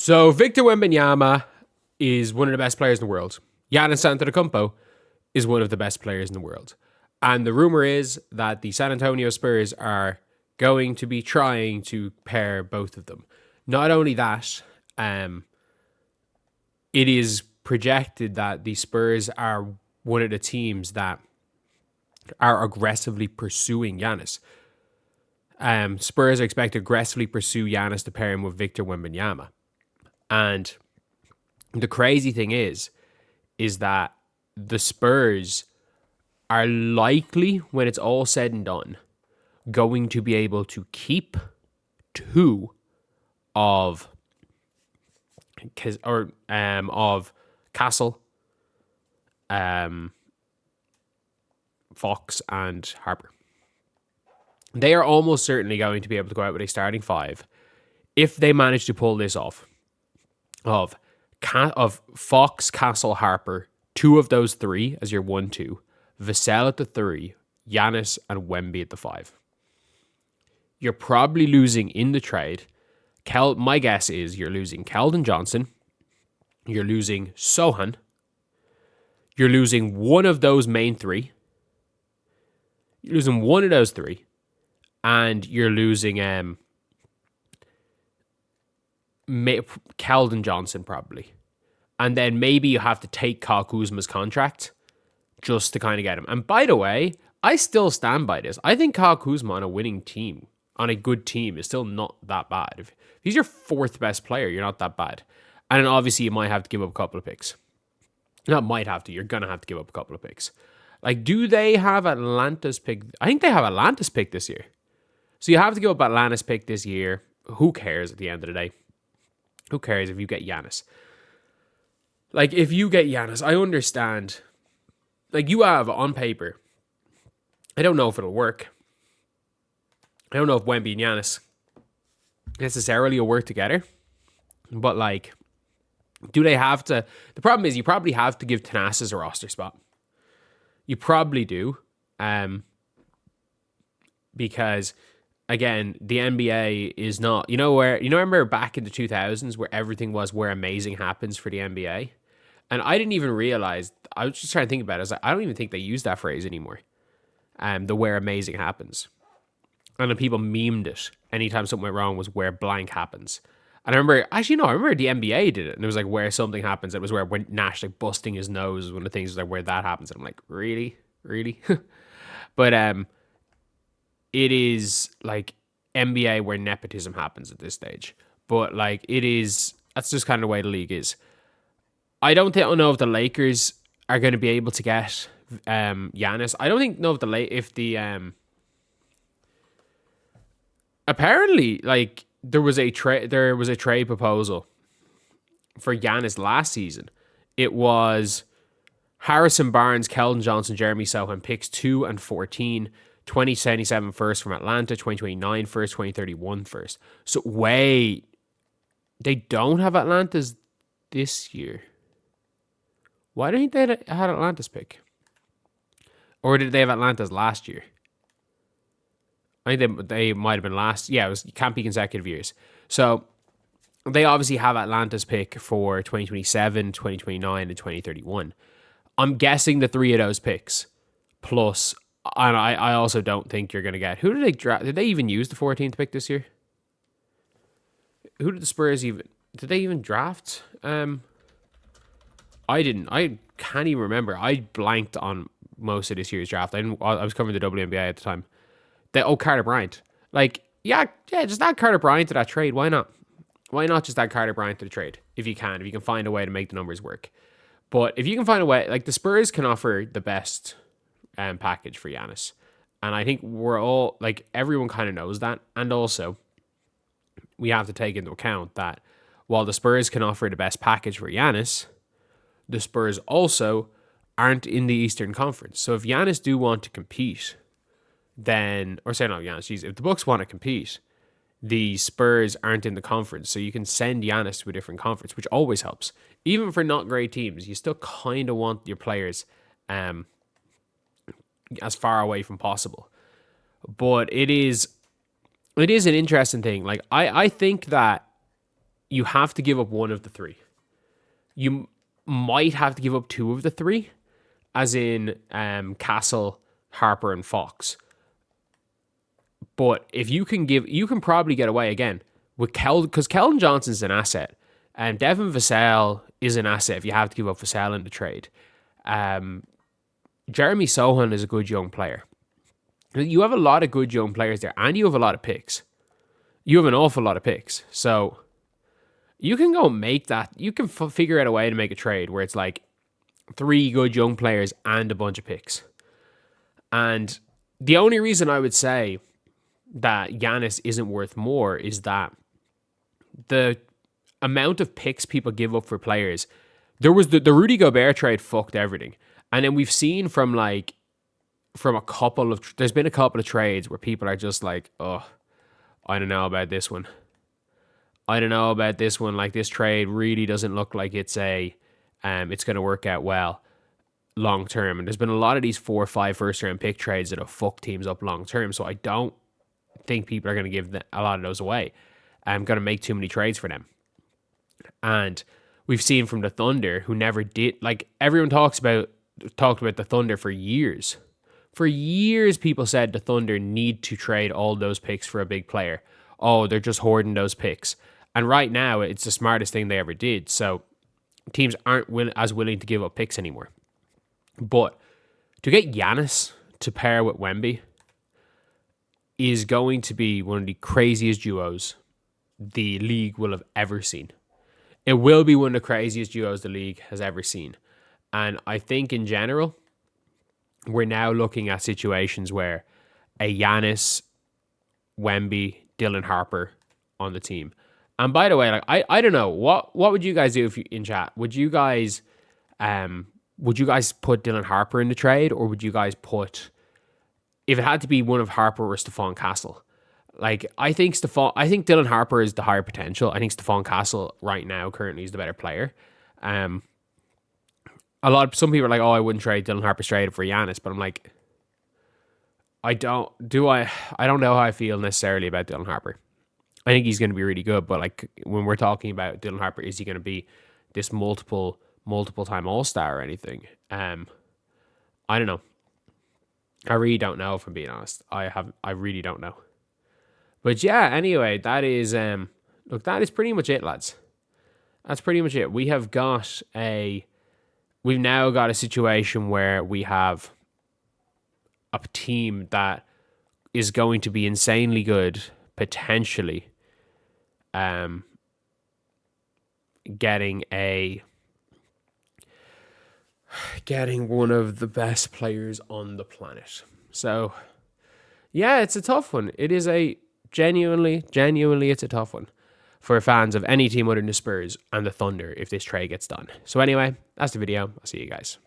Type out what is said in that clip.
So Victor Wembanyama is one of the best players in the world. Giannis Antetokounmpo is one of the best players in the world. And the rumor is that the San Antonio Spurs are going to be trying to pair both of them. Not only that, it is projected that the Spurs are one of the teams that are aggressively pursuing Giannis. Spurs are expected to aggressively pursue Giannis to pair him with Victor Wembanyama. And the crazy thing is that the Spurs are likely, when it's all said and done, going to be able to keep two of Castle, Fox, and Harper. They are almost certainly going to be able to go out with a starting five if they manage to pull this off. Of Fox, Castle, Harper, two of those three as your 1-2, Vassell at the 3, Giannis and Wemby at the 5. You're probably losing in the trade. My guess is you're losing Keldon Johnson, you're losing Sohan, you're losing one of those main three, you're losing one of those three, and you're losing Keldon Johnson probably. And then maybe you have to take Kyle Kuzma's contract just to kind of get him. And by the way, I still stand by this. I think Kyle Kuzma on a winning team, on a good team, is still not that bad. If he's your fourth best player, you're not that bad. And then obviously you might have to give up a couple of picks. Not might have to, you're going to have to give up a couple of picks. Like, do they have Atlanta's pick? I think they have Atlanta's pick this year. So you have to give up Atlanta's pick this year. Who cares at the end of the day? Who cares if you get Giannis? Like, if you get Giannis, I understand. Like, you have on paper, I don't know if it'll work. I don't know if Wemby and Giannis necessarily will work together. But, like, do they have to? The problem is you probably have to give Thanasis a roster spot. You probably do. Because, again, the NBA is not, remember back in the 2000s where everything was where amazing happens for the NBA? And I didn't even realize, I was just trying to think about it. I was like, I don't even think they use that phrase anymore. The where amazing happens. And then people memed it. Anytime something went wrong was where blank happens. And I remember the NBA did it. And it was like where something happens. It was where when Nash like busting his nose was one of the things, like where that happens. And I'm like, really? But it is like NBA where nepotism happens at this stage. But like that's just kind of the way the league is. I don't know if the Lakers are going to be able to get Giannis. I don't know if the apparently like there was a trade proposal for Giannis last season. It was Harrison Barnes, Keldon Johnson, Jeremy Sohan, picks 2 and 14. 2077 first from Atlanta, 2029 first, 2031 first. So wait, they don't have Atlanta's this year. Why don't they had Atlanta's pick? Or did they have Atlanta's last year? I think they might have been last. Yeah, it can't be consecutive years. So they obviously have Atlanta's pick for 2027, 2029, and 2031. I'm guessing the three of those picks plus. And I also don't think you're going to get... Who did they draft? Did they even use the 14th pick this year? Who did the Spurs even... Did they even draft? I didn't. I can't even remember. I blanked on most of this year's draft. I was covering the WNBA at the time. Carter Bryant. Like, yeah, just add Carter Bryant to that trade. Why not? Why not just add Carter Bryant to the trade? If you can find a way to make the numbers work. But if you can find a way... Like, the Spurs can offer the best... package for Giannis. And I think we're all, like, everyone kind of knows that. And also, we have to take into account that while the Spurs can offer the best package for Giannis, the Spurs also aren't in the Eastern Conference. So if Giannis do want to compete, then, or say not Giannis, if the Bucks want to compete, the Spurs aren't in the conference. So you can send Giannis to a different conference, which always helps. Even for not great teams, you still kind of want your players as far away from possible. But it is an interesting thing. Like, I think that you have to give up one of the three. You might have to give up two of the three, as in Castle, Harper, and Fox. But if you can probably get away again with because Keldon Johnson's an asset, and Devin Vassell is an asset if you have to give up Vassell in the trade. Jeremy Sohan is a good young player. You have a lot of good young players there, and you have a lot of picks. You have an awful lot of picks. So you can go make that. You can figure out a way to make a trade where it's like 3 good young players and a bunch of picks. And the only reason I would say that Giannis isn't worth more is that the amount of picks people give up for players. There was the Rudy Gobert trade fucked everything. And then we've seen from a couple of, there's been a couple of trades where people are just like, oh, I don't know about this one. I don't know about this one. Like, this trade really doesn't look like it's going to work out well long term. And there's been a lot of these 4 or 5 first round pick trades that have fucked teams up long term. So I don't think people are going to give a lot of those away. I'm going to make too many trades for them. And we've seen from the Thunder, who never did, like, everyone talked about the Thunder for years. For years, people said the Thunder need to trade all those picks for a big player. Oh, they're just hoarding those picks. And right now, it's the smartest thing they ever did. So teams aren't as willing to give up picks anymore. But to get Giannis to pair with Wemby is going to be one of the craziest duos the league will have ever seen. It will be one of the craziest duos the league has ever seen. And I think in general, we're now looking at situations where a Giannis, Wemby, Dylan Harper on the team. And by the way, like I don't know, what would you guys do if you in chat? Would you guys put Dylan Harper in the trade, or would you guys put, if it had to be one of Harper or Stephon Castle? Like, I think Dylan Harper is the higher potential. I think Stephon Castle right now currently is the better player. Some people are like, oh, I wouldn't trade Dylan Harper straight for Giannis, but I'm like, I don't know how I feel necessarily about Dylan Harper. I think he's going to be really good, but like, when we're talking about Dylan Harper, is he going to be this multiple time All-Star or anything? I don't know. I really don't know, if I'm being honest. I really don't know. But yeah, anyway, that is pretty much it, lads. That's pretty much it. We've now got a situation where we have a team that is going to be insanely good, potentially getting one of the best players on the planet. So yeah, it's a tough one. It is genuinely it's a tough one for fans of any team other than the Spurs and the Thunder if this trade gets done. So anyway, that's the video. I'll see you guys.